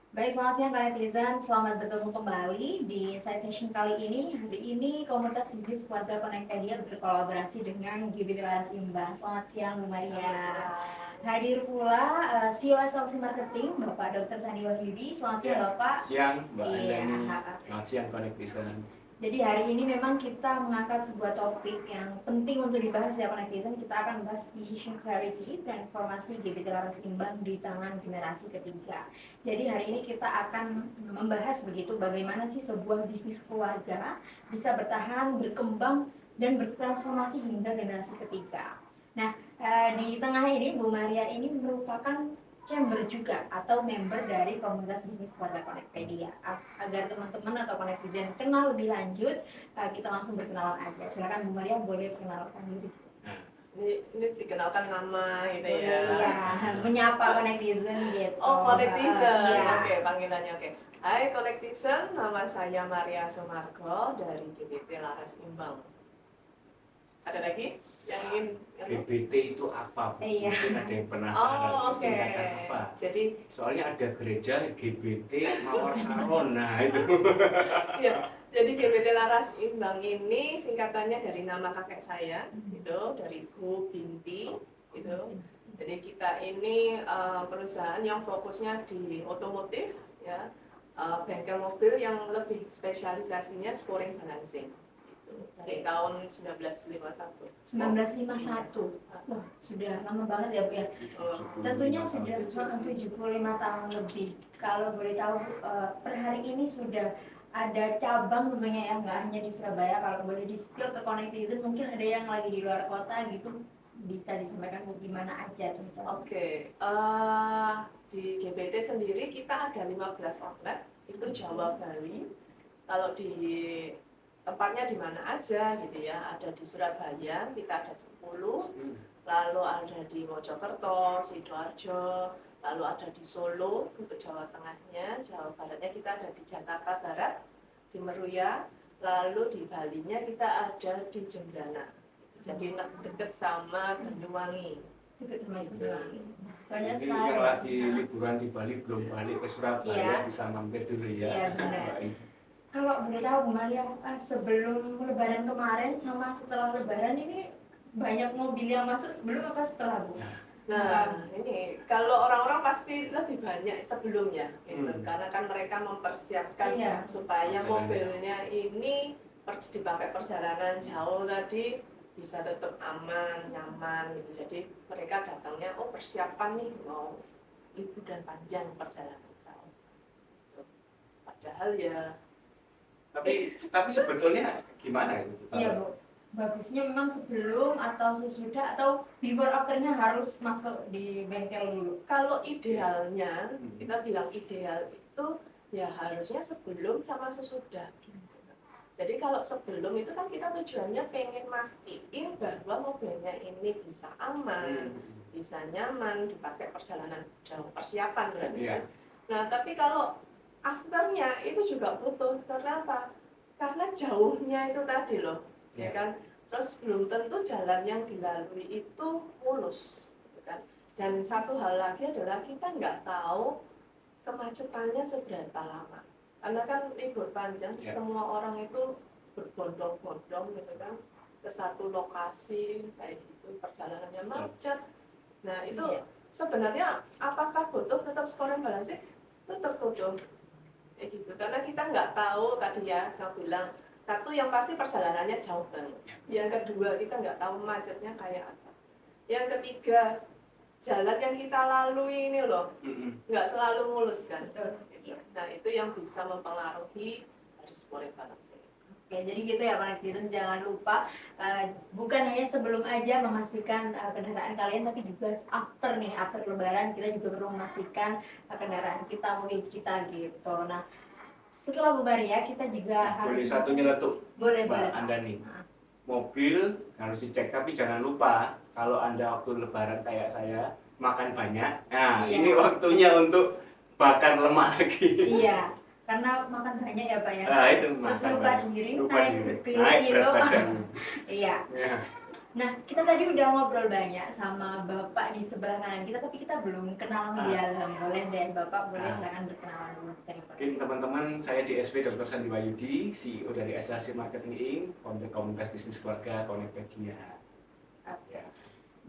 Baik, selamat siang Kak netizen. Selamat bertemu kembali di side session kali ini. Hari ini komunitas bisnis keluarga Connectpedia berkolaborasi dengan GB Laras Imbang. Selamat siang Bu Maria. Hadir pula CEO SLC Marketing Bapak Dr. Sandi Wahyudi. Selamat siang Bapak. Siang Mbak Iya. Andani. Selamat siang Connectizen. Jadi hari ini memang kita mengangkat sebuah topik yang penting untuk dibahas ya netizen. Kita akan bahas decision clarity, transformasi GPT laras imbang di tangan generasi ketiga. Jadi hari ini kita akan membahas begitu bagaimana sih sebuah bisnis keluarga bisa bertahan, berkembang, dan bertransformasi hingga generasi ketiga. Nah, di tengah ini Bu Maria ini merupakan chamber juga atau member dari komunitas bisnis keluarga Connectpedia. Agar teman-teman atau netizen kenal lebih lanjut, kita langsung berkenalan aja. Silakan Bu Maria, boleh perkenalkan diri. Ini dikenalkan nama gitu ya. Iya, menyapa netizen gitu. Oh, netizen. Iya. Oke, panggilannya oke. Hai netizen, nama saya Maria Sumargo dari GBT Laras Imbang. Ada lagi yang ingin GBT itu apa? Iya. Ada yang penasaran. Oh, oke. Apa? Jadi soalnya ada gereja GBT Mawar Saron. Nah, itu. ya, jadi GBT Laras Imbang ini singkatannya dari nama kakek saya, gitu, dari Bu Binti, gitu. Jadi kita ini perusahaan yang fokusnya di otomotif, ya, bengkel mobil yang lebih spesialisasinya scoring balancing. Dari tahun 1951. 1951. Wah, sudah lama banget ya Bu ya. Tentunya sudah 75 tahun lebih. Kalau boleh tahu per hari ini sudah ada cabang tentunya ya, nggak hanya di Surabaya. Kalau boleh di-spill ke netizen, mungkin ada yang lagi di luar kota gitu, bisa disampaikan Bu di mana aja tuh. Oke, di GBT sendiri kita ada 15 outlet, itu Jawa Bali. Kalau di tempatnya di mana aja gitu ya, ada di Surabaya kita ada 10, lalu ada di Mojokerto, Sidoarjo, lalu ada di Solo untuk Jawa Tengahnya, Jawa Baratnya kita ada di Jakarta Barat, di Meruya, lalu di Balinya kita ada di Jembrana, jadi dekat sama Banyuwangi. Dekat sama Banyuwangi. Banyak Jadi sekali. yang lagi liburan di Bali belum balik ke Surabaya, bisa mampir dulu ya. Iya, benar. Kalau boleh tahu Bu Maria, sebelum Lebaran kemarin sama setelah Lebaran ini banyak mobil yang masuk sebelum apa setelah Bu? Nah, ini kalau orang-orang pasti lebih banyak sebelumnya, gitu. Karena kan mereka mempersiapkan supaya mobilnya ini dipakai perjalanan jauh tadi bisa tetap aman, nyaman, gitu. Jadi mereka datangnya, oh persiapan nih mau libur dan panjang perjalanan jauh. Padahal ya. Tapi sebetulnya gimana itu? Iya Bu, bagusnya memang sebelum atau sesudah atau before afternya harus masuk di bengkel dulu. Kalau idealnya, kita bilang ideal itu ya harusnya sebelum sama sesudah. Jadi kalau sebelum itu kan kita tujuannya pengen mastiin bahwa mobilnya ini bisa aman, bisa nyaman, dipakai perjalanan jauh, persiapan berarti kan. Nah tapi kalau afternya itu juga butuh, karena apa? Karena jauhnya itu tadi loh, ya kan. Terus belum tentu jalan yang dilalui itu mulus, gitu kan. Dan satu hal lagi adalah kita nggak tahu kemacetannya seberapa lama. Karena kan libur panjang, semua orang itu berbondong-bondong gitu kan ke satu lokasi kayak gitu, perjalanannya macet. Nah itu sebenarnya apakah butuh tetap scoring balancing? Tetap butuh. Kayak gitu, karena kita nggak tahu tadi ya, saya bilang satu yang pasti perjalanannya jauh banget, yang kedua kita nggak tahu macetnya kayak apa, yang ketiga jalan yang kita lalui ini loh nggak selalu mulus kan. Nah itu yang bisa mempengaruhi dari scoring balancing. Oke, jadi gitu ya netizen, jangan lupa bukan hanya sebelum aja memastikan kendaraan kalian, tapi juga after Lebaran kita juga perlu memastikan kendaraan kita, mobil kita gitu. Nah, setelah Bu Maria kita juga boleh satu nyeletuk. Boleh. Andani. Mobil harus dicek, tapi jangan lupa kalau Anda waktu Lebaran kayak saya makan banyak, nah ini waktunya untuk bakar lemak lagi. Iya. Karena makan banyak ya Pak ya. Itu terus lupa diri, naik kilo. Iya. Nah, kita tadi udah ngobrol banyak sama Bapak di sebelah kanan kita, tapi kita belum kenalan di dalam. Boleh deh Bapak, boleh silakan berkenalan dulu. teman-teman, saya DSP Dr. Sandi Wahyudi, CEO dari SLC Marketing Inc., founder komunitas bisnis keluarga Connectpedia. Ya.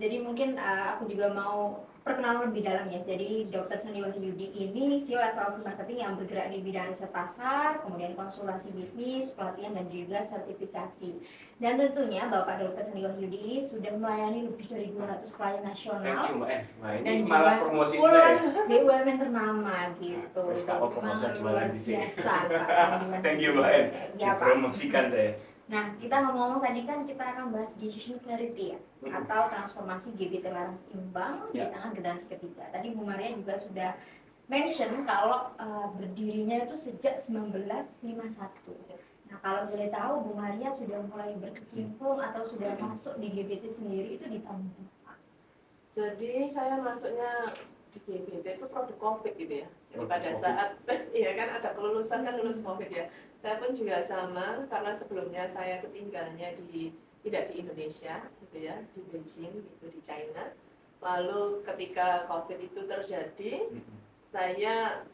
Jadi mungkin aku juga mau perkenalan lebih dalam ya. Jadi Dr. Sandi Wahyudi ini CEO SLC Marketing yang bergerak di bidang riset pasar, kemudian konsultasi bisnis, pelatihan dan juga sertifikasi. Dan tentunya Bapak Dr. Sandi Wahyudi ini sudah melayani lebih dari 200 klien nasional. Thank you, Mbak. Wah, ini Dan malah juga promosi puluhan saya. BUMN ternama gitu. Terus kalau promosi Memang jualan luar di sini. biasa Pak Sandi Wahyudi. Thank you, Mbak. Ya, Pak. Dipromosikan saya. Nah, kita ngomong-ngomong tadi kan kita akan bahas decision clarity ya, atau transformasi GBT laras imbang di tangan generasi ketiga. Tadi Bu Maria juga sudah mention kalau berdirinya itu sejak 1951. Nah, kalau boleh tahu Bu Maria sudah mulai berkecimpung atau sudah masuk di GBT sendiri itu di tahun berapa? Jadi saya masuknya di GBT itu produk COVID gitu ya. Jadi Produk pada COVID. saat iya kan ada kelulusan kan lulus COVID ya. Saya pun juga sama karena sebelumnya saya ketinggalnya tidak di Indonesia gitu ya, di Beijing gitu di China. Lalu ketika COVID itu terjadi, saya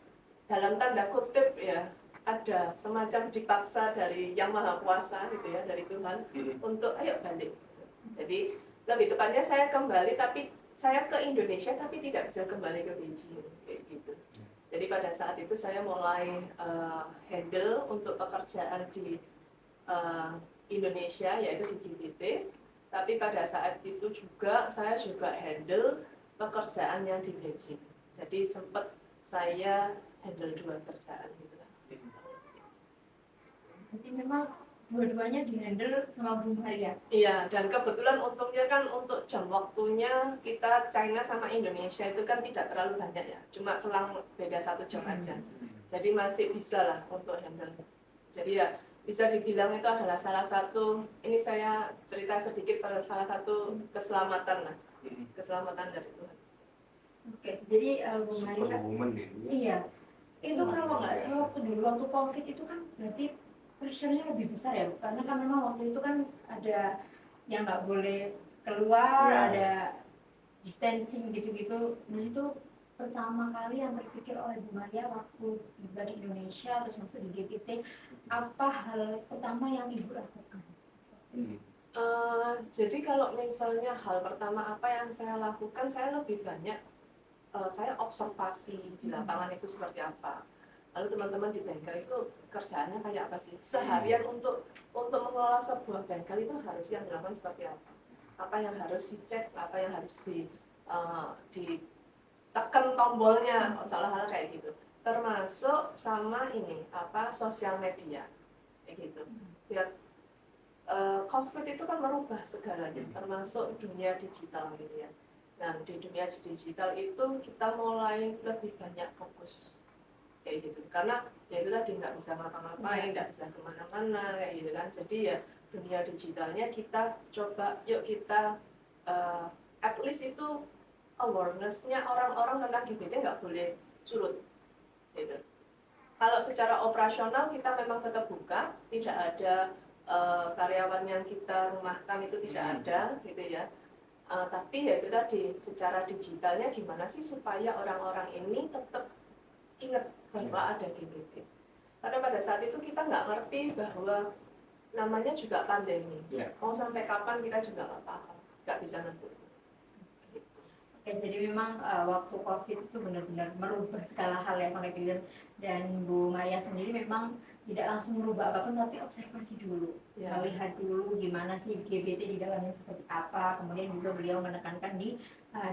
dalam tanda kutip ya ada semacam dipaksa dari Yang Maha Kuasa gitu ya, dari Tuhan untuk ayo balik. Jadi lebih tepatnya saya kembali tapi saya ke Indonesia tapi tidak bisa kembali ke Beijing kayak gitu. Jadi pada saat itu saya mulai handle untuk pekerjaan di Indonesia yaitu di GBT. Tapi pada saat itu juga saya juga handle pekerjaan yang di Beijing. Jadi sempat saya handle 2 pekerjaan gitu lah. Jadi memang dua-duanya dihandle sama Bu Maria. Iya, dan kebetulan untungnya kan untuk jam waktunya kita China sama Indonesia itu kan tidak terlalu banyak ya, cuma selang beda 1 jam aja. Jadi masih bisa lah untuk handle. Jadi ya bisa dibilang itu adalah salah satu, ini saya cerita sedikit pada salah satu keselamatan lah, keselamatan dari Tuhan. Oke, jadi Bu Maria, Superwoman ini. iya, itu kalau nggak salah waktu dulu waktu COVID itu kan berarti pressure-nya lebih besar ya, Bu? Karena kan memang waktu itu kan ada yang nggak boleh keluar, ada distancing gitu-gitu. Nah itu pertama kali yang terpikir oleh Bu Maria waktu tiba di Indonesia terus masuk di GPT, apa hal pertama yang Ibu lakukan? Jadi kalau misalnya hal pertama apa yang saya lakukan, saya lebih banyak saya observasi di lapangan itu seperti apa. Lalu teman-teman di bengkel itu kerjaannya kayak apa sih? Seharian untuk mengelola sebuah bengkel itu harus yang dilakukan seperti apa? Apa yang harus dicek, apa yang harus ditekan tombolnya, hal kayak gitu. Termasuk sama ini sosial media, kayak gitu. Lihat COVID itu kan merubah segalanya, termasuk dunia digital gitu ya. Nah di dunia digital itu kita mulai lebih banyak fokus kayak gitu, karena ya itu tadi nggak bisa ngapa-ngapain, nggak bisa kemana-mana kayak gitu kan. Jadi ya dunia digitalnya kita coba yuk kita at least itu awareness-nya orang-orang tentang GBT nggak boleh surut gitu. Kalau secara operasional kita memang tetap buka, tidak ada karyawan yang kita rumahkan itu tidak ada gitu ya. Tapi ya itu tadi secara digitalnya gimana sih supaya orang-orang ini tetap ingat bahwa ada GBT. Karena pada saat itu kita nggak ngerti bahwa namanya juga pandemi. Mau sampai kapan kita juga nggak paham, nggak bisa nentuin. Oke, jadi memang waktu COVID itu benar-benar merubah segala hal ya Connectpedia, dan Bu Maria sendiri memang tidak langsung merubah apapun tapi observasi dulu, melihat dulu gimana sih GBT di dalamnya seperti apa, kemudian juga beliau menekankan di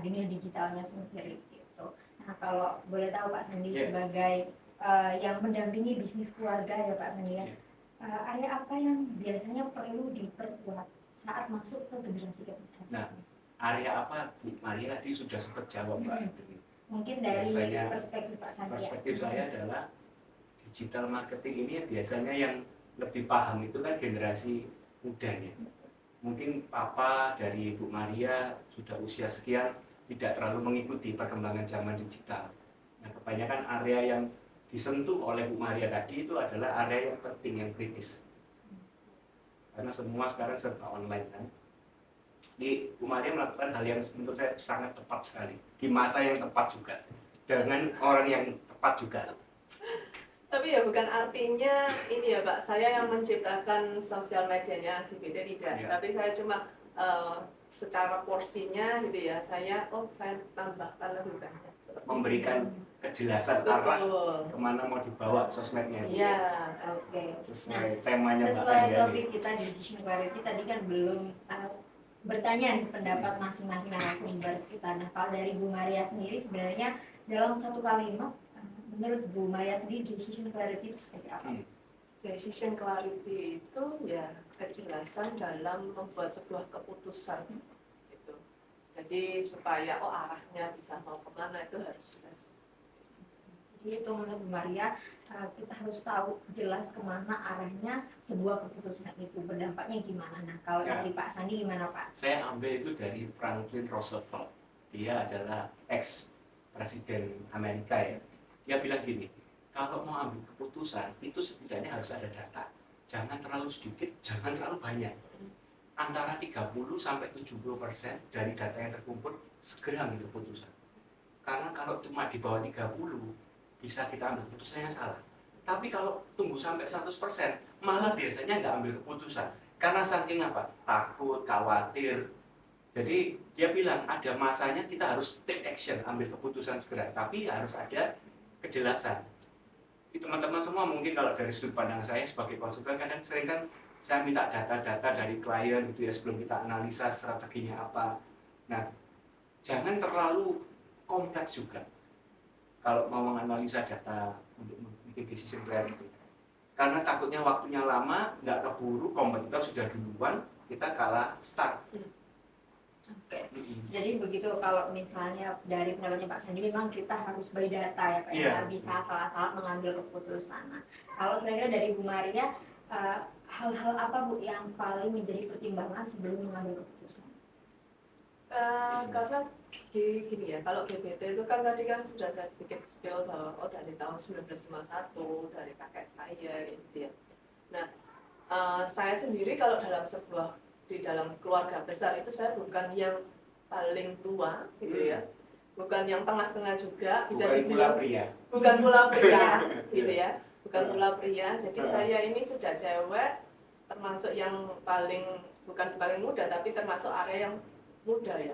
dunia digitalnya sendiri gitu. Nah kalau boleh tahu Pak Sandi sebagai yang mendampingi bisnis keluarga ya Pak Sandi ya, area apa yang biasanya perlu diperkuat saat masuk ke generasi ketiga? Nah, area apa Bu Maria tadi sudah sempat jawab Mbak. Mungkin dari perspektif Pak Sandi. Perspektif saya adalah digital marketing ini biasanya yang lebih paham itu kan generasi mudanya. Mungkin Papa dari Bu Maria sudah usia sekian tidak terlalu mengikuti perkembangan zaman digital. Nah, kebanyakan area yang disentuh oleh Bu Maria tadi itu adalah area yang penting, yang kritis. Karena semua sekarang serba online kan. Di Bu Maria melakukan hal yang menurut saya sangat tepat sekali di masa yang tepat juga dengan orang yang tepat juga. Tapi Tapi ya bukan artinya ini ya Pak, saya yang menciptakan sosial medianya GBT tidak, Ya. tapi saya cuma secara porsinya gitu ya, saya tambahkan lebih banyak. Memberikan kejelasan arah Betul. kemana mau dibawa sosmednya. Iya. Oke. Sesuai temanya Mbak Sesuai Anjani. topik kita di Decision Clarity tadi kan belum bertanya nih pendapat masing-masing narasumber kita. Nah, kalau dari Bu Maria sendiri sebenarnya dalam satu kalimat, menurut Bu Maria sendiri Decision Clarity itu seperti apa? Decision clarity itu ya kejelasan dalam membuat sebuah keputusan gitu. Jadi supaya arahnya bisa mau kemana itu harus jelas. Jadi itu menurut Bu Maria, kita harus tahu jelas kemana arahnya sebuah keputusan itu, berdampaknya gimana. Nah, kalau Ya. dari Pak Sandi gimana Pak? Saya ambil itu dari Franklin Roosevelt. Dia adalah ex presiden Amerika ya. Dia bilang gini, kalau mau ambil keputusan itu setidaknya harus ada data. Jangan terlalu sedikit, jangan terlalu banyak. Antara 30 sampai 70% dari data yang terkumpul segera ambil keputusan. Karena kalau cuma di bawah 30 bisa kita ambil keputusan yang salah. Tapi kalau tunggu sampai 100% malah biasanya nggak ambil keputusan. Karena saking apa? Takut, khawatir. Jadi dia bilang ada masanya kita harus take action, ambil keputusan segera. Tapi harus ada kejelasan. Teman-teman semua mungkin kalau dari sudut pandang saya sebagai konsultan kadang sering kan saya minta data-data dari klien gitu ya sebelum kita analisa strateginya apa. Nah, jangan terlalu kompleks juga kalau mau menganalisa data untuk bikin decision clarity. Karena takutnya waktunya lama, nggak keburu, kompetitor sudah duluan, kita kalah start. Oke. Jadi begitu kalau misalnya dari pendapatnya Pak Sandi memang kita harus by data ya Pak, Iya. nggak bisa salah-salah mengambil keputusan. Nah, kalau kira-kira dari Bu Maria, hal-hal apa Bu yang paling menjadi pertimbangan sebelum mengambil keputusan? Karena gini ya, kalau GBT itu kan tadi kan sudah saya sedikit spill bahwa dari tahun 1951 dari kakek saya gitu ya. Nah, saya sendiri kalau di dalam keluarga besar itu saya bukan yang paling tua gitu ya, bukan yang tengah-tengah juga, bisa dibilang bukan pula pria gitu ya, bukan pula pria. Jadi saya ini sudah cewek, termasuk yang bukan paling muda tapi termasuk area yang muda ya.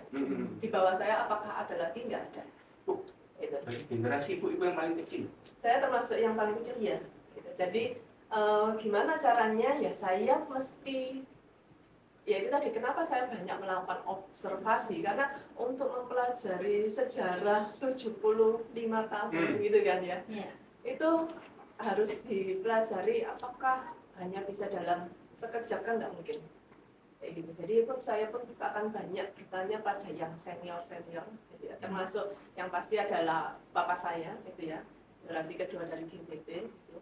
Di bawah saya apakah ada lagi? Nggak ada. Gitu. Generasi ibu yang paling kecil. Saya termasuk yang paling kecil ya. Gitu. Jadi gimana caranya ya saya mesti ya itu tadi kenapa saya banyak melakukan observasi karena untuk mempelajari sejarah 75 tahun gitu kan ya. Itu harus dipelajari apakah hanya bisa dalam sekejap kan nggak mungkin. Kayak gitu. Jadi saya pun akan banyak bertanya pada yang senior gitu ya. Termasuk yang pasti adalah bapak saya gitu ya, generasi kedua dari GBT gitu.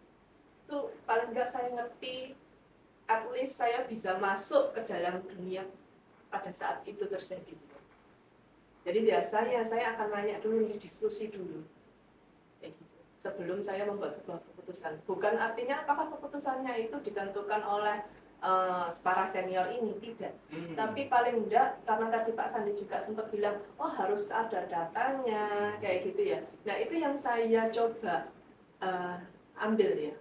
Itu paling nggak saya ngerti, at least saya bisa masuk ke dalam dunia pada saat itu terjadi. Jadi biasanya saya akan nanya dulu, diskusi dulu kayak gitu, sebelum saya membuat sebuah keputusan. Bukan artinya apakah keputusannya itu ditentukan oleh para senior ini, tidak. Tapi paling enggak, karena tadi Pak Sandi juga sempat bilang, harus ada datanya, kayak gitu ya. Nah itu yang saya coba ambil ya.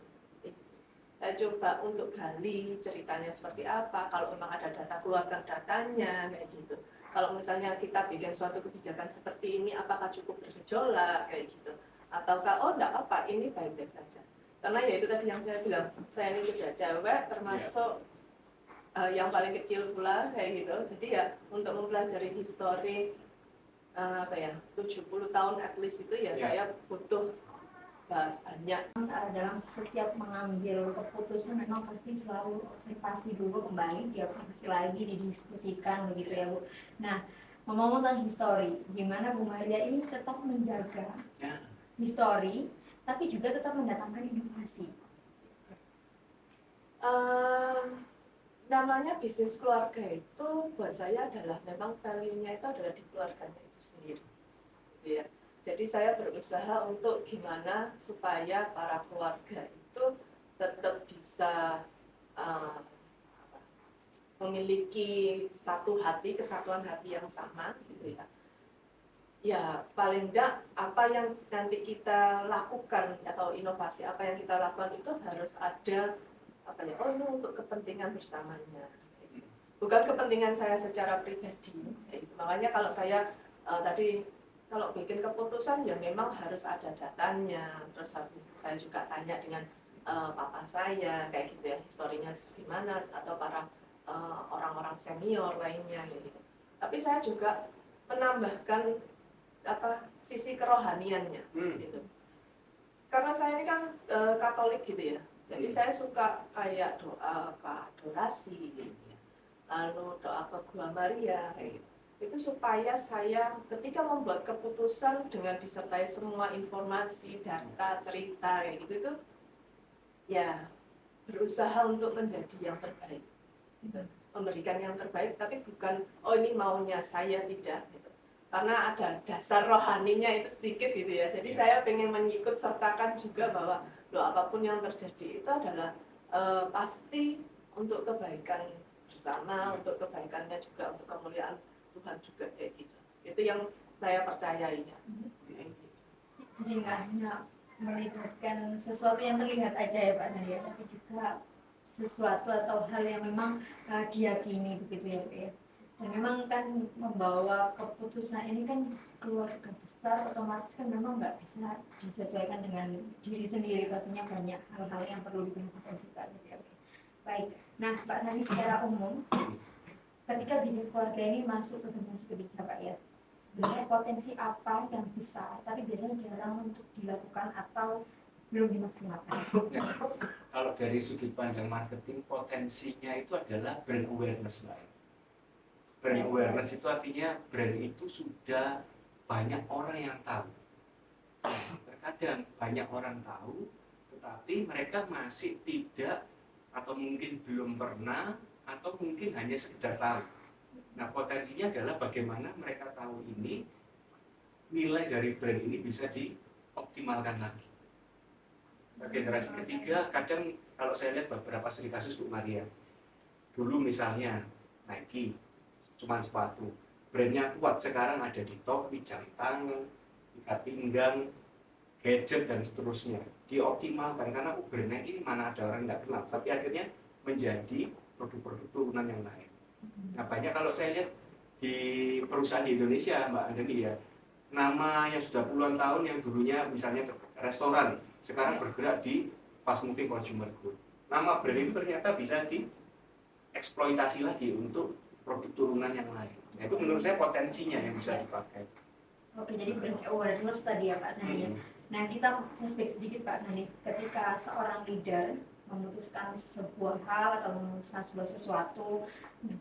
Saya coba untuk gali ceritanya seperti apa, kalau memang ada data, keluarkan datanya, kayak gitu. Kalau misalnya kita bikin suatu kebijakan seperti ini, apakah cukup bergejolak, kayak gitu. Ataukah, enggak apa, ini baik-baik saja. Karena ya itu tadi yang saya bilang, saya ini sudah cewek, termasuk yang paling kecil pula, kayak gitu. Jadi ya, untuk mempelajari histori 70 tahun at least itu ya, saya butuh banyak. Dalam setiap mengambil keputusan memang pasti selalu observasi dulu, kembali diobservasi lagi, didiskusikan begitu ya Bu. Nah, ngomong tentang histori, gimana Bu Maria ini tetap menjaga histori tapi juga tetap mendatangkan inovasi? Namanya bisnis keluarga itu buat saya adalah memang value-nya itu adalah di keluarganya itu sendiri gitu ya. Jadi saya berusaha untuk gimana supaya para keluarga itu tetap bisa memiliki satu hati, kesatuan hati yang sama gitu ya. ya paling enggak apa yang nanti kita lakukan atau inovasi apa yang kita lakukan itu harus ada apa ya, oh ini untuk kepentingan bersamanya, bukan kepentingan saya secara pribadi. Makanya kalau saya tadi kalau bikin keputusan ya memang harus ada datanya, terus habis saya juga tanya dengan papa saya kayak gitu ya, historinya gimana, atau para orang-orang senior lainnya gitu. Tapi saya juga menambahkan apa sisi kerohaniannya gitu. Karena saya ini kan Katolik gitu ya. Jadi saya suka kayak doa ke adorasi gitu ya. Lalu doa ke Gua Maria kayak gitu. Itu supaya saya ketika membuat keputusan dengan disertai semua informasi, data, cerita kayak gitu itu ya berusaha untuk menjadi yang terbaik. Gitu. Memberikan yang terbaik tapi bukan oh ini maunya saya, tidak gitu. Karena ada dasar rohaninya itu sedikit gitu ya. Jadi saya pengen mengikut sertakan juga bahwa apapun yang terjadi itu adalah pasti untuk kebaikan bersama, untuk kebaikannya juga, untuk kemuliaan Tuhan juga kayak gitu. Itu yang saya percayai ya. Jadi nggak hanya melibatkan sesuatu yang terlihat aja ya Pak Sandi, tapi juga sesuatu atau hal yang memang diyakini begitu ya Pak ya. Dan memang kan membawa keputusan ini kan keluarga besar, otomatis kan memang nggak bisa disesuaikan dengan diri sendiri, pastinya banyak hal-hal yang perlu diperhatikan juga gitu ya. Baik, nah Pak Sandi secara umum, ketika bisnis keluarga ini masuk ke generasi ketiga Pak ya, sebenarnya potensi apa yang besar, tapi biasanya jarang untuk dilakukan atau belum dimaksimalkan? Kalau dari sudut pandang marketing, potensinya itu adalah brand awareness, Mbak. Brand awareness itu artinya brand itu sudah banyak orang yang tahu. Terkadang banyak orang tahu, tetapi mereka masih tidak atau mungkin belum pernah atau mungkin hanya sekedar tahu. Nah, potensinya adalah bagaimana mereka tahu ini, nilai dari brand ini bisa dioptimalkan lagi. Generasi ketiga, kadang kalau saya lihat beberapa studi kasus Bu Maria, dulu misalnya Nike, cuma sepatu, brandnya kuat, sekarang ada di topi, jam tangan, ikat pinggang, gadget dan seterusnya, dioptimalkan karena brandnya ini mana ada orang nggak kenal, tapi akhirnya menjadi produk-produk turunan yang lain. Nah, banyak kalau saya lihat di perusahaan di Indonesia, Mbak Andani ya, nama yang sudah puluhan tahun yang dulunya misalnya restoran, sekarang bergerak di fast moving consumer good. Nama brand itu ternyata bisa dieksploitasi lagi untuk produk turunan yang lain. Nah, itu menurut saya potensinya yang bisa dipakai. Oke, jadi brand awareness tadi ya Pak Sandi. Nah, kita flashback sedikit Pak Sandi. Ketika seorang leader memutuskan sebuah hal atau memutuskan sebuah sesuatu,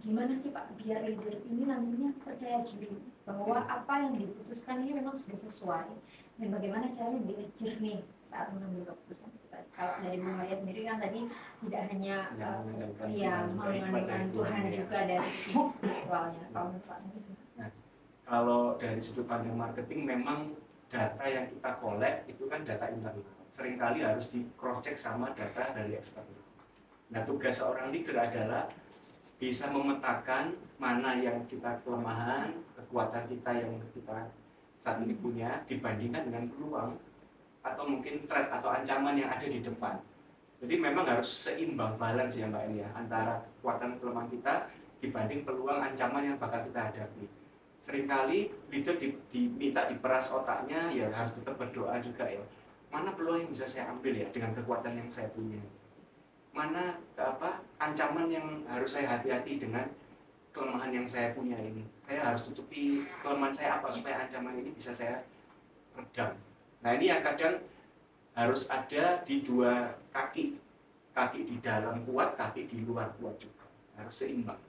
gimana sih Pak biar leader ini nantinya percaya diri bahwa apa yang diputuskan ini memang sudah sesuai, dan bagaimana caranya biar jernih saat mengambil keputusan kita. Kalau dari Bu Maria sendiri kan tadi tidak hanya mengandalkan Tuhan juga dari sisi spiritualnya. Kalau menurut Pak Sandi? Kalau dari sudut pandang marketing, memang data yang kita collect itu kan data internal. Seringkali harus di cross check sama data dari eksternal. Nah, tugas seorang leader adalah bisa memetakan mana yang kita kelemahan, kekuatan kita yang kita saat ini punya dibandingkan dengan peluang atau mungkin threat atau ancaman yang ada di depan. Jadi memang harus seimbang, balance ya Mbak Ini ya, antara kekuatan kelemahan kita dibanding peluang ancaman yang bakal kita hadapi. Seringkali leader diminta diperas otaknya, ya harus tetap berdoa juga ya. Mana peluang yang bisa saya ambil ya dengan kekuatan yang saya punya? Mana ancaman yang harus saya hati-hati dengan kelemahan yang saya punya ini? Saya harus tutupi kelemahan saya apa supaya ancaman ini bisa saya redam. Nah, ini yang kadang harus ada di dua kaki di dalam kuat, kaki di luar kuat juga, harus seimbang.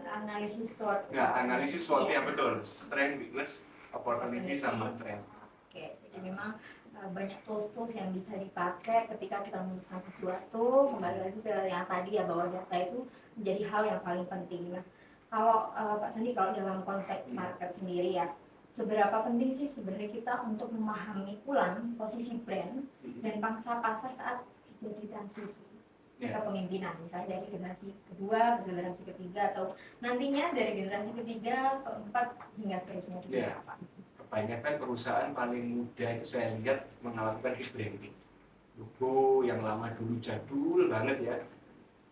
Analisis SWOT. Analisis SWOT ya betul, strength, weakness, opportunity sama threat. Oke, jadi memang banyak tools-tools yang bisa dipakai ketika kita memutuskan sesuatu. Kembali lagi ke yang tadi ya, bahwa data itu menjadi hal yang paling penting. Nah, kalau Pak Sandi, kalau dalam konteks market sendiri ya, seberapa penting sih sebenarnya kita untuk memahami ulang posisi brand dan pangsa pasar saat terjadi transisi? kepemimpinan, misalnya dari generasi kedua ke generasi ketiga atau nantinya dari generasi ketiga, keempat hingga seterusnya. Kebanyakan perusahaan paling mudah itu saya lihat melakukan rebranding. Logo yang lama dulu jadul banget ya.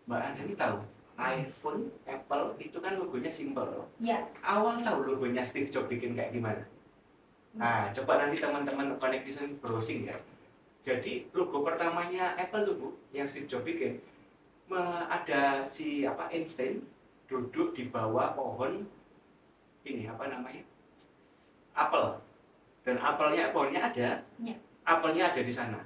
Mbak Andani tahu, iPhone, Apple itu kan logonya simple. Iya. Awal tahu logonya Steve Jobs bikin kayak gimana? Nah, coba nanti teman-teman Connectivision browsing ya. Jadi logo pertamanya Apple tuh Bu, yang Steve Jobs bikin, ada si Einstein duduk di bawah pohon ini apel, dan pohonnya ada, apelnya ada di sana.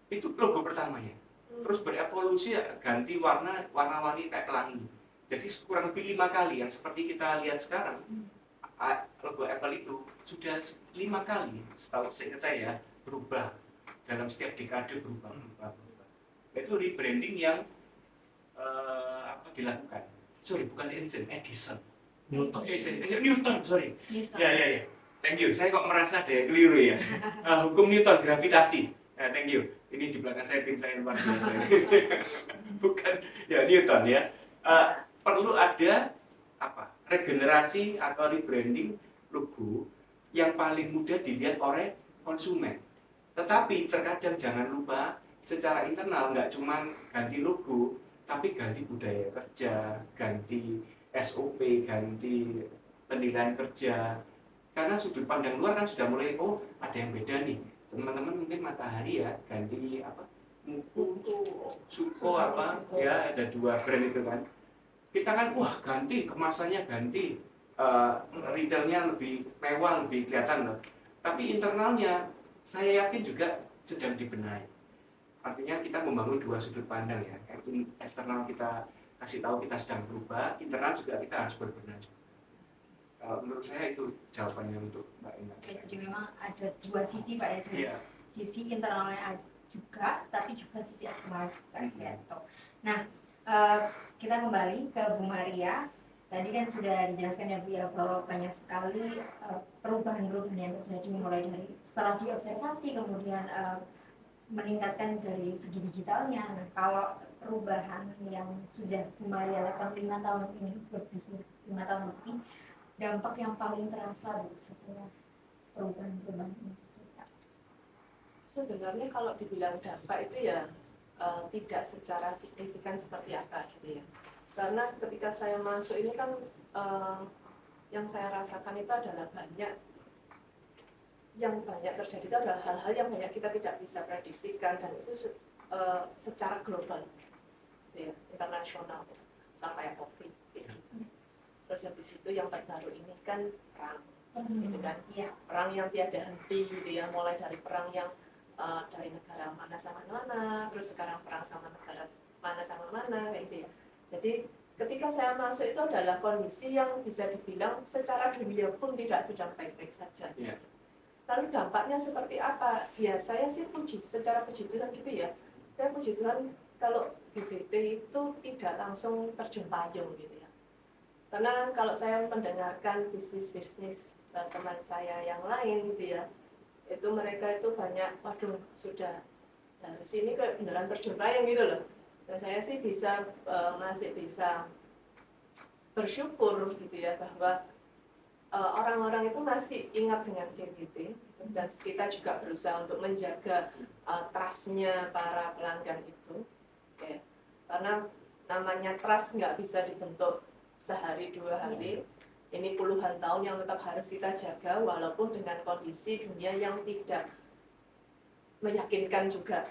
Itu logo pertamanya. Terus berevolusi ganti warna-warni kayak pelangi. Jadi kurang lebih 5 kali yang seperti kita lihat sekarang. Logo Apple itu sudah 5 kali, setahu saya berubah dalam setiap dekade berubah. Itu rebranding yang dilakukan. Sorry, bukan Edison. Newton, sorry. Ya. Thank you. Saya kok merasa ada yang keliru ya. Hukum Newton, gravitasi. Thank you. Ini di belakang saya tim saya luar biasa. Bukan ya Newton ya. Perlu ada regenerasi atau rebranding logo yang paling mudah dilihat oleh konsumen. Tetapi terkadang jangan lupa secara internal nggak cuma ganti logo, tapi ganti budaya kerja, ganti SOP, ganti penilaian kerja. Karena sudut pandang luar kan sudah mulai, ada yang beda nih. Teman-teman mungkin Matahari ya, ganti Suko ya, ada 2 brand itu kan. Kita kan ganti kemasannya, ganti retailnya lebih mewah, lebih kelihatan loh. Tapi internalnya saya yakin juga sedang dibenahi. Artinya kita membangun 2 sudut pandang ya. Eksternal kita kasih tahu kita sedang berubah, internal juga kita harus berbenah. Menurut saya itu jawabannya untuk Mbak Ina. Jadi memang ada 2 sisi Pak ya. Sisi internalnya juga, tapi juga sisi eksternal gitu. Nah, kita kembali ke Bu Maria. Tadi kan sudah dijelaskan ya Bu ya, bahwa banyak sekali perubahan-perubahan yang terjadi mulai dari setelah diobservasi, kemudian meningkatkan dari segi digitalnya. Nah, kalau perubahan yang sudah Bu Maria lakukan 5 tahun ini, 5 tahun lebih, dampak yang paling terasa setelah perubahan-perubahan ini? Sebenarnya kalau dibilang dampak itu ya tidak secara signifikan seperti apa gitu ya. Karena ketika saya masuk ini kan yang saya rasakan itu adalah yang banyak terjadi itu adalah hal-hal yang banyak kita tidak bisa prediksikan, dan itu secara global, gitu ya, internasional, sampai COVID. Gitu. Terus habis itu yang terbaru ini kan perang, gitu kan? Perang yang tiada henti, gitu ya, mulai dari perang yang dari negara mana sama mana, terus sekarang perang sama negara mana sama mana, kayak gitu ya. Jadi ketika saya masuk itu adalah kondisi yang bisa dibilang secara dunia pun tidak sedang baik-baik saja. Lalu dampaknya seperti apa? Ya saya sih secara puji Tuhan gitu ya. Saya puji Tuhan kalau GBT itu tidak langsung terjun payung gitu ya. Karena kalau saya mendengarkan bisnis-bisnis teman saya yang lain gitu ya, itu mereka itu banyak, sudah dari sini kayak beneran terjun payung gitu loh. Dan saya sih masih bisa bersyukur gitu ya, bahwa orang-orang itu masih ingat dengan GBT, dan kita juga berusaha untuk menjaga trust-nya para pelanggan itu ya. Karena namanya trust nggak bisa dibentuk sehari 2 hari, ini puluhan tahun yang tetap harus kita jaga, walaupun dengan kondisi dunia yang tidak meyakinkan juga,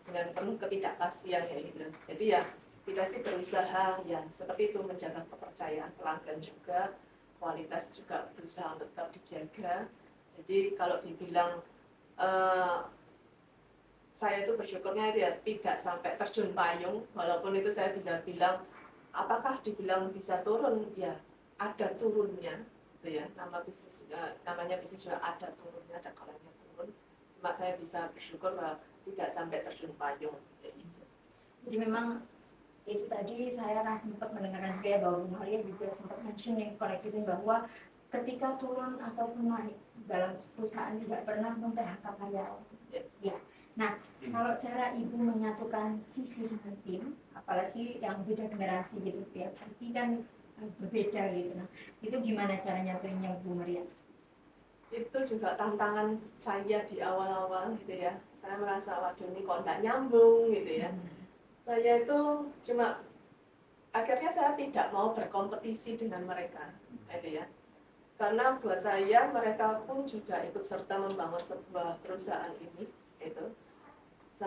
dengan penuh ketidakpastian ya gitu. Jadi ya kita sih berusaha ya seperti itu, menjaga kepercayaan pelanggan juga, kualitas juga berusaha untuk tetap dijaga. Jadi kalau dibilang saya itu bersyukurnya itu ya tidak sampai terjun payung, walaupun itu saya bisa bilang apakah dibilang bisa turun, ya ada turunnya gitu ya. Namanya bisnis juga ada turunnya, ada kalanya turun. Cuma saya bisa bersyukur bahwa tidak sampai terjun payung gitu. Jadi memang itu tadi saya sempat mendengarkan juga bahwa Bu Maria juga sempat mention nih Connectivision bahwa ketika turun ataupun naik dalam perusahaan tidak pernah mem-PHK karyawan. Ya. Kalau cara ibu menyatukan visi dengan tim, apalagi yang beda generasi gitu ya, pasti kan berbeda gitu. Nah, itu gimana cara nyatuinnya Bu Maria? Itu juga tantangan saya di awal-awal gitu ya. Saya merasa waduh ini kok nggak nyambung gitu ya. Saya itu cuma akhirnya saya tidak mau berkompetisi dengan mereka gitu ya. Karena buat saya mereka pun juga ikut serta membangun sebuah perusahaan ini gitu.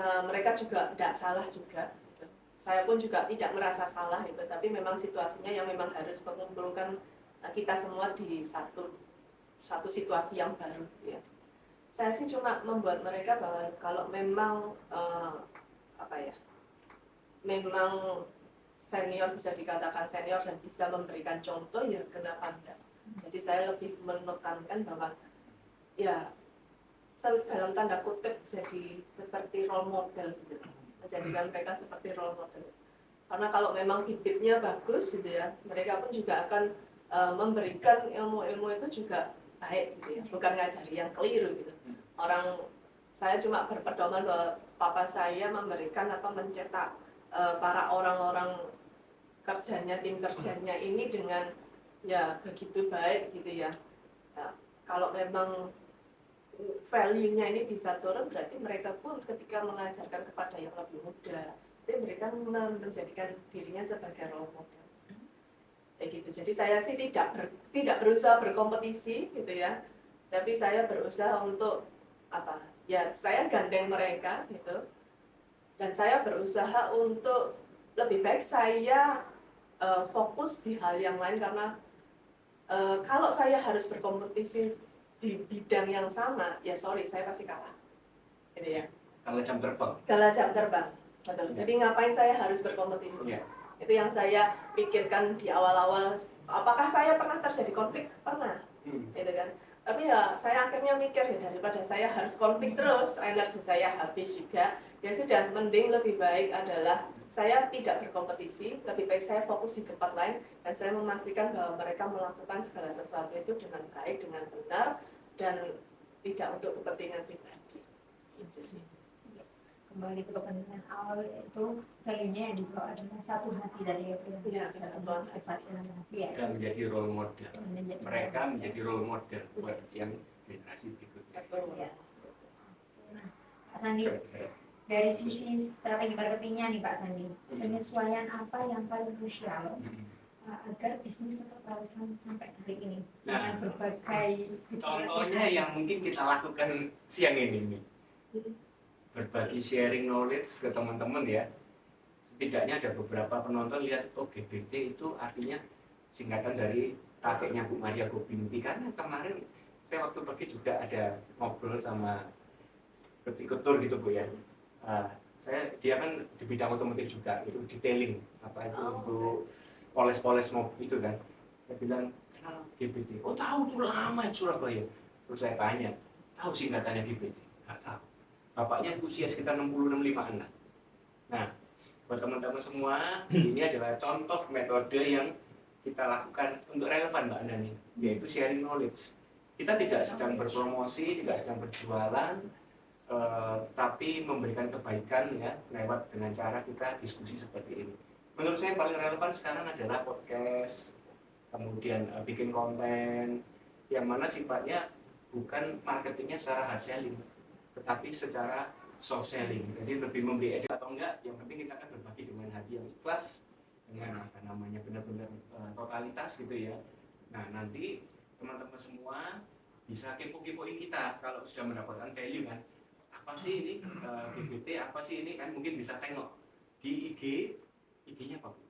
Mereka juga tidak salah juga gitu. Saya pun juga tidak merasa salah gitu, tapi memang situasinya yang memang harus mengumpulkan kita semua di satu situasi yang baru ya. Saya sih cuma membuat mereka bahwa kalau memang memang senior bisa dikatakan senior dan bisa memberikan contoh ya kenapa enggak. Jadi saya lebih menekankan bahwa ya dalam tanda kutip jadi seperti role model gitu, menjadikan mereka seperti role model. Karena kalau memang bibitnya bagus gitu ya, mereka pun juga akan memberikan ilmu-ilmu itu juga baik gitu ya, bukan ngajari yang keliru gitu. Saya cuma berpedoman bahwa papa saya memberikan atau mencetak para orang-orang kerjanya, tim kerjanya ini dengan ya begitu baik gitu ya. Nah, kalau memang value-nya ini bisa turun, berarti mereka pun ketika mengajarkan kepada yang lebih muda, jadi mereka menjadikan dirinya sebagai role model. Kayak gitu. Jadi saya sih tidak berusaha berkompetisi gitu ya, tapi saya berusaha untuk ya saya gandeng mereka gitu, dan saya berusaha untuk lebih baik saya fokus di hal yang lain karena kalau saya harus berkompetisi di bidang yang sama, ya sorry, saya pasti kalah. Gitu ya. Kalah jam terbang. Kalah jam terbang. Betul. Jadi ngapain saya harus berkompetisi? Ya. Itu yang saya pikirkan di awal-awal. Apakah saya pernah terjadi konflik? Pernah. Gitu kan. Tapi ya saya akhirnya mikir ya daripada saya harus konflik terus, energi saya habis juga. Ya sudah, mending lebih baik adalah saya tidak berkompetisi, lebih baik saya fokus di tempat lain dan saya memastikan bahwa mereka melakukan segala sesuatu itu dengan baik, dengan benar, dan tidak untuk kepentingan pribadi. Itu sih. Kembali ke kepentingan awal yaitu value-nya yang dibawa adalah satu hati dari kesatuan hati ya. Dan menjadi role model. Mereka menjadi role model buat yang generasi berikutnya. Ya. Nah, Pak Sandi, dari sisi strategi marketingnya nih Pak Sandi, penyesuaian apa yang paling krusial agar bisnis tetap relevan sampai hari ini dengan berbagai contohnya yang mungkin kita lakukan siang ini nih, berbagi sharing knowledge ke teman-teman ya. Setidaknya ada beberapa penonton lihat, oh GBT itu artinya singkatan dari kakeknya Bu Maria Gobinti, karena kemarin saya waktu pergi juga ada ngobrol sama ketur gitu Bu ya. Dia kan di bidang otomotif juga, itu detailing untuk poles-poles mobil itu kan. Saya bilang, kenal GBT? Oh tahu, tuh lama di Surabaya. Terus saya tanya, tahu singkatannya GBT? Nggak tahu. Bapaknya usia sekitar 60-65an. Nah, buat teman-teman semua, ini adalah contoh metode yang kita lakukan untuk relevan Mbak Nani, yaitu sharing knowledge. Kita tidak sedang berpromosi, tidak sedang berjualan, tapi memberikan kebaikan ya lewat dengan cara kita diskusi seperti ini. Menurut saya yang paling relevan sekarang adalah podcast, kemudian bikin konten yang mana sifatnya bukan marketingnya secara hard selling, tetapi secara soft selling. Jadi lebih memberi edit atau enggak, yang penting kita akan berbagi dengan hati yang ikhlas, dengan benar-benar totalitas gitu ya. Nah nanti teman-teman semua bisa kepo-kepoin kita kalau sudah mendapatkan value kan. Apa sih ini GBT, apa sih ini kan, mungkin bisa tengok di IG-nya apa Bu?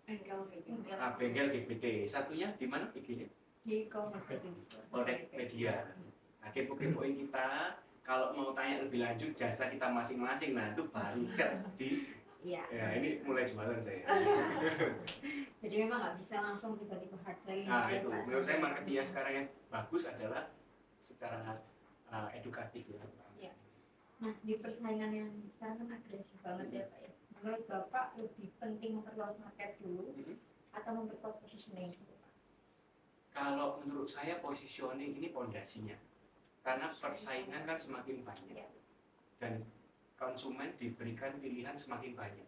Bengkel GBT. Satunya di mana IG-nya? Di Connect Media. Nah, kepo-kepoin kita, kalau mau tanya lebih lanjut jasa kita masing-masing, nah itu baru chat di ya ini mulai jualan saya. Jadi memang nggak bisa langsung tiba-tiba hard selling. Nah itu menurut saya marketing yang sekarang yang bagus adalah secara edukatif ya. Nah, di persaingan yang sekarang kan agresif banget ya Pak ya. Menurut Bapak lebih penting memperluas market dulu atau memperkuat positioning dulu Pak? Kalau menurut saya positioning ini pondasinya. Karena persaingan kan semakin banyak. Dan konsumen diberikan pilihan semakin banyak.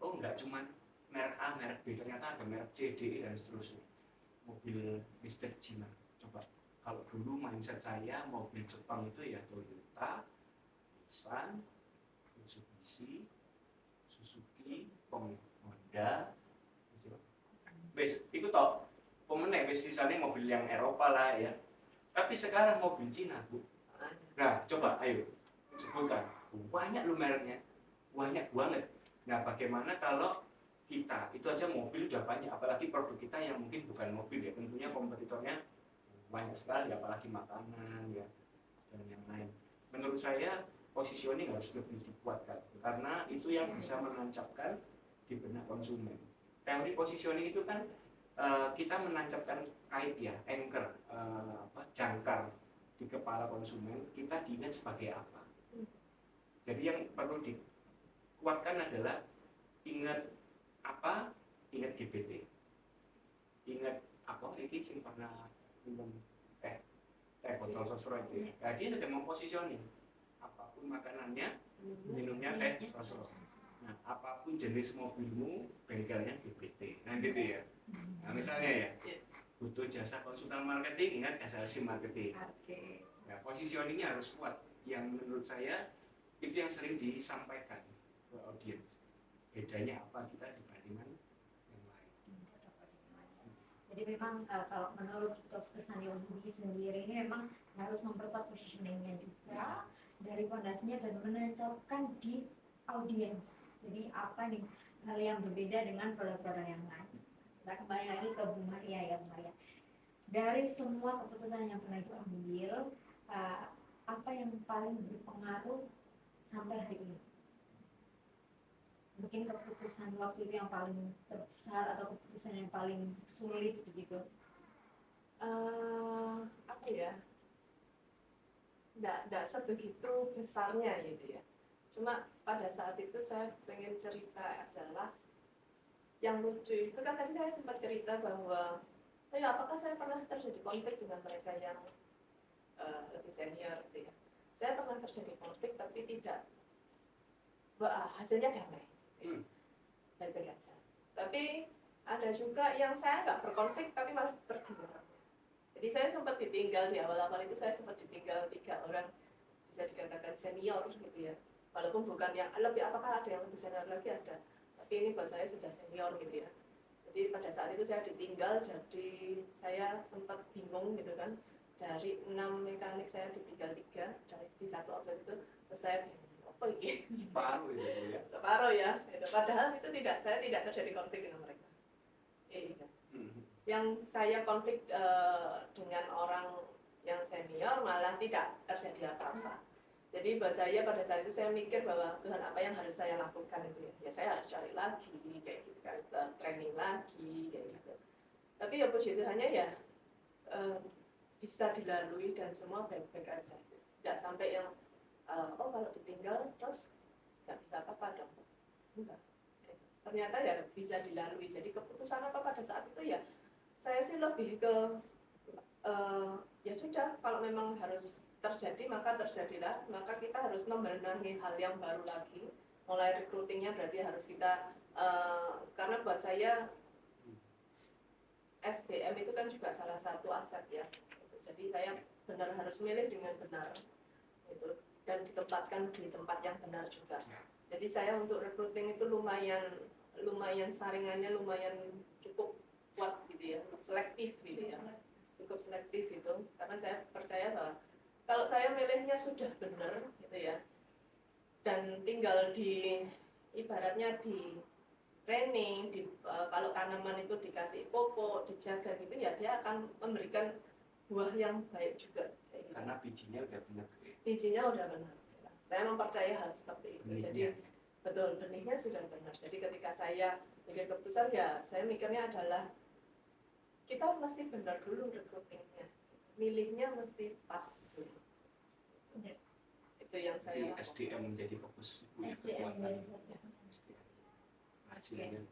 Oh, nggak cuma merek A, merek B, ternyata ada merek C, D, E, dan seterusnya. Mobil Mister Cina, coba. Kalau dulu mindset saya mobil Jepang itu ya Toyota, Nissan, Mitsubishi, Suzuki, Honda, gitu. Wes, itu toh, pemenang wes sisanya mobil yang Eropa lah ya. Tapi sekarang mobil Cina, Bu. Nah, coba ayo sebutkan. Banyak lu mereknya, banyak banget. Nah, bagaimana kalau kita itu aja mobil udah banyak, apalagi produk kita yang mungkin bukan mobil ya, tentunya kompetitornya banyak sekali, apalagi makanan ya dan yang lain. Menurut saya positioning harus lebih dikuatkan karena itu yang bisa menancapkan di benak konsumen. Teori positioning itu kan kita menancapkan kait ya, anchor, jangkar di kepala konsumen, kita diingat sebagai apa. Jadi yang perlu dikuatkan adalah ingat apa, ingat GPT, ingat apa ini sing pernah minum teh botol sosro itu ya. Nah, dia sedang mempositioning apapun makanannya, minumnya teh sosro. Nah, apapun jenis mobilmu, bengkelnya GPT. Nah, gitu ya. Nah, misalnya ya, butuh jasa konsultan marketing, ingat SLC marketing. Nah, positioningnya harus kuat. Yang menurut saya itu yang sering disampaikan ke audiens. Bedanya apa kita dibandingkan yang lain. Jadi memang kalau menurut Dr. Sandi Budi sendiri ini memang harus memperkuat positioningnya juga dari fondasinya dan menancapkan di audiens. Jadi apa nih hal yang berbeda dengan produk-produk yang lain. Kita kembali lagi ke Bu Maria ya, Bu Maria. Dari semua keputusan yang pernah diambil, apa yang paling berpengaruh sampai hari ini? Mungkin keputusan waktu itu yang paling terbesar atau keputusan yang paling sulit begitu? Apa ya? Nggak sebegitu besarnya gitu ya. Cuma pada saat itu saya pengen cerita adalah yang lucu itu kan tadi saya sempat cerita bahwa apakah saya pernah terjadi konflik dengan mereka yang lebih senior gitu ya. Saya pernah terjadi konflik tapi tidak hasilnya damai. Baik-baik aja. Tapi ada juga yang saya nggak berkonflik tapi malah pergi. Jadi saya sempat ditinggal di awal-awal itu, saya sempat ditinggal 3 orang bisa dikatakan senior gitu ya. Walaupun bukan yang lebih, apakah ada yang lebih senior lagi, ada. Tapi ini buat saya sudah senior gitu ya. Jadi pada saat itu saya ditinggal, jadi saya sempat bingung gitu kan. Dari 6 mekanik saya ditinggal 3 dari di satu outlet itu, terus saya bingung. Apa ini? Separuh itu ya. Separuh ya. Itu. Padahal itu saya tidak terjadi konflik dengan mereka. Iya. Yang saya konflik dengan orang yang senior malah tidak terjadi apa-apa. Jadi buat saya pada saat itu saya mikir bahwa Tuhan apa yang harus saya lakukan itu ya. Ya saya harus cari lagi kayak gitu kan, training lagi kayak gitu. Tapi ya puji Tuhannya ya bisa dilalui dan semua baik-baik aja. Tidak sampai yang kalau ditinggal terus nggak bisa apa-apa dong. Enggak. Ternyata ya bisa dilalui. Jadi keputusan apa pada saat itu ya saya sih lebih ke ya sudah kalau memang harus terjadi maka terjadilah, maka kita harus membenahi hal yang baru lagi. Mulai recruitingnya berarti harus kita karena buat saya SDM itu kan juga salah satu aset ya. Jadi saya benar harus milih dengan benar itu dan ditempatkan di tempat yang benar juga. Jadi saya untuk recruiting itu lumayan saringannya lumayan cukup kuat gitu ya, selektif gitu ya, cukup selektif itu karena saya percaya bahwa kalau saya milihnya sudah benar gitu ya dan tinggal di ibaratnya di training, kalau tanaman itu dikasih pupuk, dijaga gitu ya dia akan memberikan buah yang baik juga. Gitu. Karena bijinya udah benar. Bijinya udah benar. Saya mempercayai hal seperti itu. Jadi betul benihnya sudah benar. Jadi ketika saya bikin keputusan ya saya mikirnya adalah kita mesti benar dulu recruitingnya, milihnya mesti pas. Ya. Itu yang saya. Jadi SDM menjadi fokus. SDM menjadi fokus. Hasilnya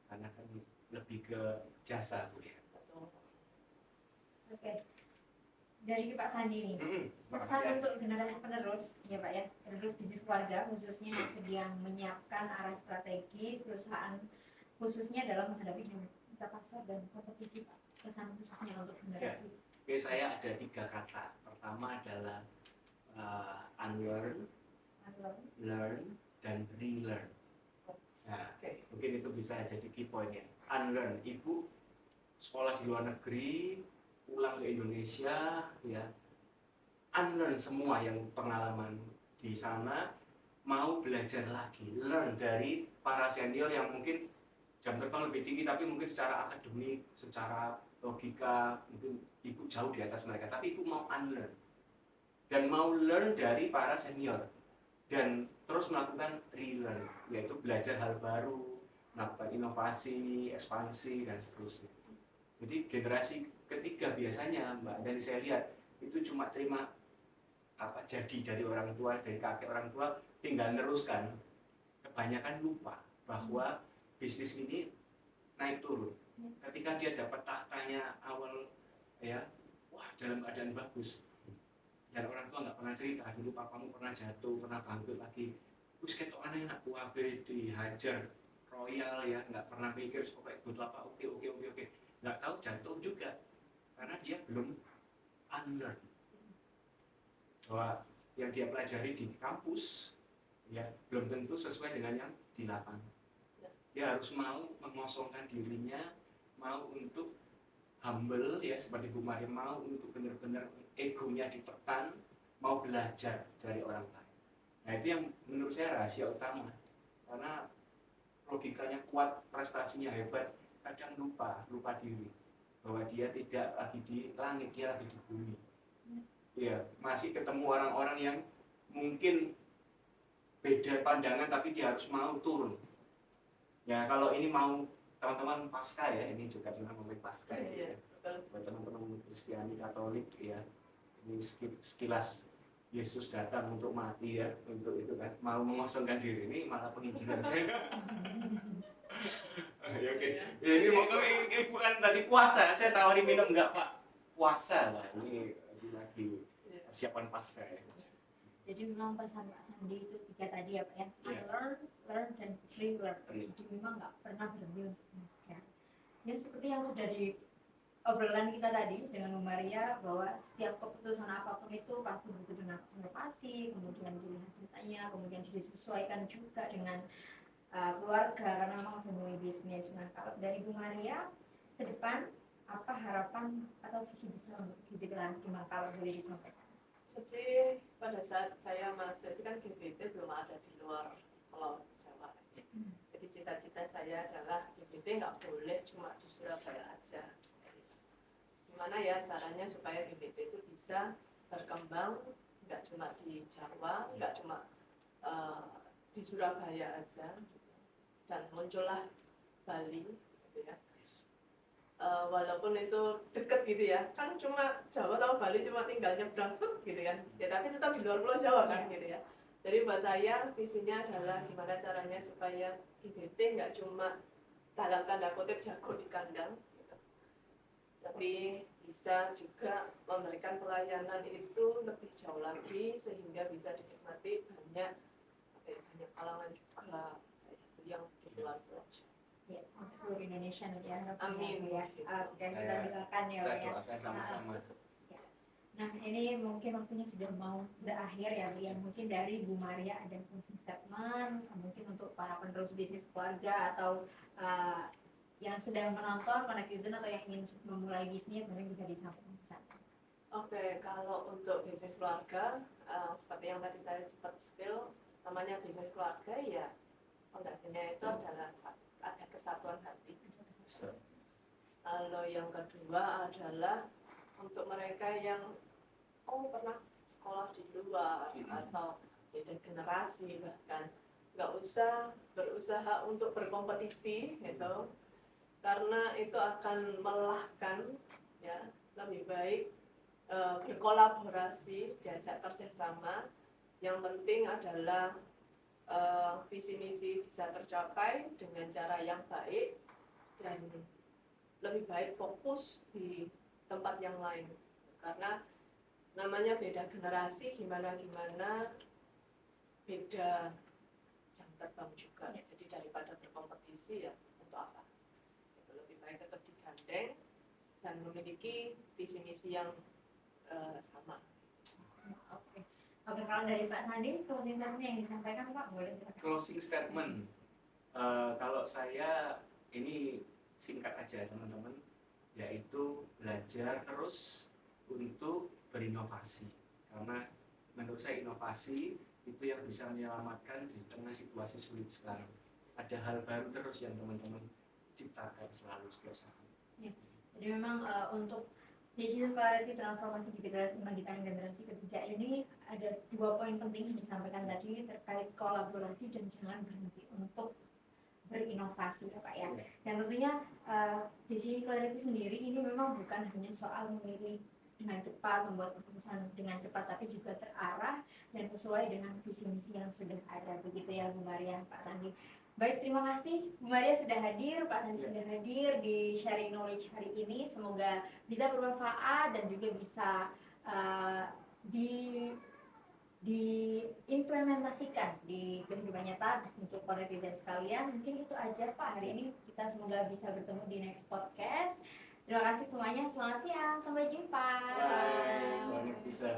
karena kan lebih ke jasa Bu ya. Betul. Oke. dari Pak Sandi nih, pesan untuk generasi penerus ya Pak ya, penerus bisnis keluarga khususnya yang sedang menyiapkan arah strategis perusahaan khususnya dalam menghadapi dinamika pasar dan kompetisi Pak, pesan khususnya untuk generasi. Oke, saya ada 3 kata. Pertama adalah unlearn, learn, dan relearn. Nah, mungkin itu bisa jadi key point ya. Unlearn, ibu sekolah di luar negeri, pulang ke Indonesia, ya, unlearn semua yang pengalaman di sana, mau belajar lagi, learn dari para senior yang mungkin jam terbang lebih tinggi, tapi mungkin secara akademik, secara logika, mungkin ibu jauh di atas mereka, tapi ibu mau unlearn dan mau learn dari para senior dan terus melakukan relearn, yaitu belajar hal baru, melakukan inovasi, ekspansi, dan seterusnya. Jadi generasi ketiga biasanya Mbak, dari saya lihat itu cuma terima apa jadi dari orang tua, dari kakek orang tua, tinggal neruskan. Kebanyakan lupa bahwa bisnis ini naik turun. Ketika dia dapat tahtanya awal ya, wah dalam keadaan bagus. Dan orang tua nggak pernah cerita, dulu papamu pernah jatuh, pernah bangkit lagi. Terus ketok aneh nak UAB dihajar royal ya, nggak pernah mikir pokoknya butuh apa, oke. Nggak tahu jatuh juga karena dia belum unlearn bahwa yang dia pelajari di kampus ya belum tentu sesuai dengan yang di lapangan. Dia harus mau mengosongkan dirinya, mau untuk humble ya seperti Bu Maria, mau untuk benar-benar egonya ditekan, mau belajar dari orang lain. Nah itu yang menurut saya rahasia utama, karena logikanya kuat, prestasinya hebat, kadang lupa diri bahwa dia tidak lagi di langit, dia lagi di bumi. Ya masih ketemu orang-orang yang mungkin beda pandangan, tapi dia harus mau turun. Ya kalau ini mau teman-teman pasca ya, ini juga dinamika pasca ya. Buat teman-teman Kristiani Katolik ya, ini sekilas Yesus datang untuk mati ya, untuk itu kan, mau mengosongkan diri, ini malah penginjilan saya. Ya, oke. Ya, ini bukan tadi puasa, saya tawari minum enggak Pak? Puasa lah, ini lagi persiapan pasca ya. Jadi memang pesan Pak Sandi itu 3 tadi ya Pak ya, learn, dan relearn. Jadi memang nggak pernah berhenti untuk belajar. Ya seperti yang sudah di obrolan kita tadi dengan Bu Maria, bahwa setiap keputusan apapun itu pasti butuh dengan inovasi, kemudian dilihat datanya, kemudian disesuaikan juga dengan keluarga karena memang memulai bisnis. Nah kalau dari Bu Maria ke depan apa harapan atau visi besar untuk GBT Gimana kalau boleh disampaikan? Jadi pada saat saya masuk itu kan GBT belum ada di luar Pulau Jawa. Jadi cita-cita saya adalah GBT nggak boleh cuma di Surabaya aja. Gimana ya caranya supaya GBT itu bisa berkembang nggak cuma di Jawa, nggak cuma di Surabaya aja, dan muncullah Bali, gitu ya. Walaupun itu deket gitu ya, kan cuma Jawa sama Bali cuma tinggal nyebrang gitu kan, ya tapi tetap di luar Pulau Jawa kan gitu ya. Jadi buat saya visinya adalah gimana caranya supaya GBT nggak cuma dalam tanda kutip jago di kandang, gitu, tapi bisa juga memberikan pelayanan itu lebih jauh lagi sehingga bisa dinikmati banyak kalangan juga yang di luar Pulau Jawa. Ya, sampai seluruh Indonesia nanti ya. Amin. Ya. Oke, kita doakan ya Pak ya. Sama-sama. Nah ini mungkin waktunya sudah mau berakhir ya Bu ya. Mungkin dari Bu Maria ada closing statement, mungkin untuk para penerus bisnis keluarga atau yang sedang menonton, netizen atau yang ingin memulai bisnis, mungkin bisa disampaikan pesan. Oke, kalau untuk bisnis keluarga, seperti yang tadi saya sempat spill, namanya bisnis keluarga ya fondasinya itu adalah ada kesatuan hati. Lalu yang kedua adalah untuk mereka yang pernah sekolah di luar atau beda generasi, bahkan nggak usah berusaha untuk berkompetisi gitu, karena itu akan melelahkan ya. Lebih baik berkolaborasi, diajak kerjasama. Yang penting adalah visi misi bisa tercapai dengan cara yang baik, dan lebih baik fokus di tempat yang lain, karena namanya beda generasi, gimana beda jam terbang juga. Jadi daripada berkompetisi ya untuk apa? Itu lebih baik tetap digandeng dan memiliki visi misi yang sama. Oke. Oke, kalau dari Pak Sandi, closing statement yang disampaikan Pak, boleh silakan. Closing statement. Kalau saya ini singkat aja teman-teman, yaitu belajar terus untuk berinovasi. Karena menurut saya inovasi itu yang bisa menyelamatkan di tengah situasi sulit sekarang. Ada hal baru terus yang teman-teman ciptakan selalu setiap saat. Ya. Jadi memang untuk decision clarity transformasi digital di tangan generasi ketiga ini ada 2 poin penting yang disampaikan tadi terkait kolaborasi dan jangan berhenti untuk berinovasi ya Pak ya. Dan tentunya decision clarity sendiri ini memang bukan hanya soal memilih dengan cepat, membuat keputusan dengan cepat, tapi juga terarah dan sesuai dengan visi misi yang sudah ada. Begitu ya Bu Maria, Pak Sandi. Baik, terima kasih Bu Maria sudah hadir, Pak Sandi sudah hadir di sharing knowledge hari ini. Semoga bisa bermanfaat dan juga bisa diimplementasikan di kehidupan nyata untuk para netizen sekalian. Mungkin itu aja Pak hari ini, kita semoga bisa bertemu di next podcast. Terima kasih semuanya, selamat siang, sampai jumpa. Bye, bisa.